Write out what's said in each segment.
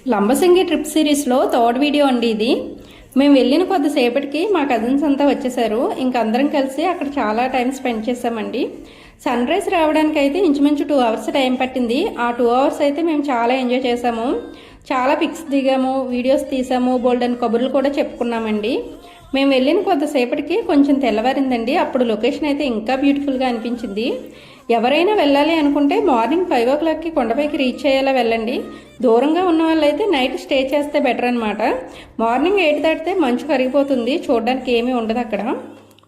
Lambasingi trip సిరీస్లో third video అండి ఇది. మేము వెళ్ళిన కొద్దిసేపటికి మా కజిన్స్ అంతా వచ్చేసారు. ఇంక అందరం కలిసి అక్కడ చాలా టైం స్పెండ్ చేసామండి. సన్ రైజ్ రావడానికి అయితే ఇంచుమించు 2 అవర్స్ టైం పట్టింది. ఆ 2 అవర్స్ అయితే మేము చాలా ఎంజాయ్ చేసాము. చాలా పిక్స్ దిగాము, వీడియోస్ తీసాము, బోల్డెన్ కబుర్లు కూడా చెప్పుకున్నామండి. మేము వెళ్ళిన కొద్దిసేపటికి కొంచెం తెల్లవారిందండి. అప్పుడు లొకేషన్ అయితే ఇంకా బ్యూటిఫుల్గా అనిపించింది. ఎవరైనా వెళ్ళాలి అనుకుంటే మార్నింగ్ 5 o'clockకి కొండపైకి రీచ్ అయ్యేలా వెళ్ళండి. దూరంగా ఉన్న వాళ్ళైతే నైట్ స్టే చేస్తే బెటర్ అనమాట. మార్నింగ్ 8 దాటితే మంచు కరిగిపోతుంది, చూడడానికి ఏమీ ఉండదు అక్కడ.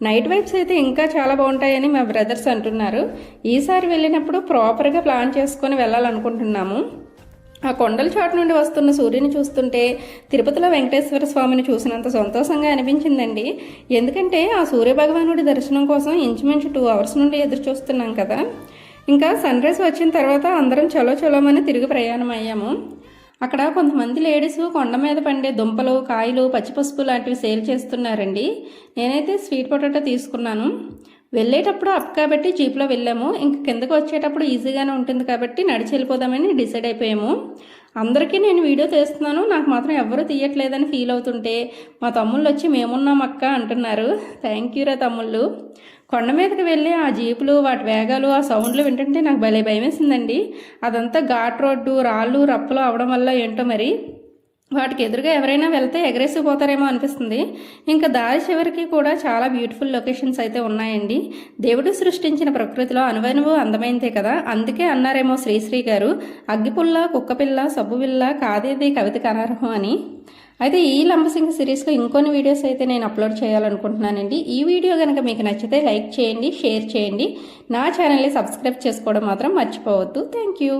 నైట్ వైబ్స్ అయితే ఇంకా చాలా బాగుంటాయని మా బ్రదర్స్ అంటున్నారు. ఈసారి వెళ్ళినప్పుడు ప్రాపర్గా ప్లాన్ చేసుకొని వెళ్ళాలనుకుంటున్నాము. ఆ కొండల చాటు నుండి వస్తున్న సూర్యుని చూస్తుంటే తిరుపతిలో వెంకటేశ్వర స్వామిని చూసినంత సంతోషంగా అనిపించిందండి. ఎందుకంటే ఆ సూర్యభగవానుడి దర్శనం కోసం ఇంచుమించు 2 అవర్స్ నుండి ఎదురు చూస్తున్నాం కదా. ఇంకా సన్ రైజ్ వచ్చిన తర్వాత అందరం చలోమని తిరిగి ప్రయాణం అయ్యాము. అక్కడ కొంతమంది లేడీస్ కొండ మీద పండే దుంపలు, కాయలు, పచ్చిపసుపు లాంటివి సేల్ చేస్తున్నారండి. నేనైతే స్వీట్ పొటాటో తీసుకున్నాను. వెళ్ళేటప్పుడు అప్ కాబట్టి జీప్లో వెళ్ళాము. ఇంక కిందకు వచ్చేటప్పుడు ఈజీగానే ఉంటుంది కాబట్టి నడిచి వెళ్ళిపోదామని డిసైడ్ అయిపోయాము. అందరికీ నేను వీడియో తీస్తున్నాను, నాకు మాత్రం ఎవరు తీయట్లేదని ఫీల్ అవుతుంటే మా తమ్ముళ్ళు వచ్చి మేమున్నాం అక్క అంటున్నారు. థ్యాంక్ యూ రా తమ్ముళ్ళు. కొండ మీదకి వెళ్ళి ఆ జీపులు, వాటి వేగాలు, ఆ సౌండ్లు వింటుంటే నాకు భలే భయం వేసిందండి. అదంతా ఘాట్ రోడ్డు, రాళ్ళు రప్పలు అవడం వల్ల ఏంటో మరి వాటికి ఎదురుగా ఎవరైనా వెళ్తే ఎగరేసిపోతారేమో అనిపిస్తుంది. ఇంకా దారి చివరికి కూడా చాలా బ్యూటిఫుల్ లొకేషన్స్ అయితే ఉన్నాయండి. దేవుడు సృష్టించిన ప్రకృతిలో అనువనువు అందమైందే కదా, అందుకే అన్నారేమో శ్రీశ్రీ గారు, అగ్గిపుల్ల, కుక్కపిల్ల, సబ్బువిల్ల కాదేది కవితకు అనర్హం అని. అయితే ఈ లంబసింగి సిరీస్లో ఇంకొన్ని వీడియోస్ అయితే నేను అప్లోడ్ చేయాలనుకుంటున్నానండి. ఈ వీడియో కనుక మీకు నచ్చితే లైక్ చేయండి, షేర్ చేయండి. నా ఛానల్ని సబ్స్క్రైబ్ చేసుకోవడం మాత్రం మర్చిపోవద్దు. Thank you.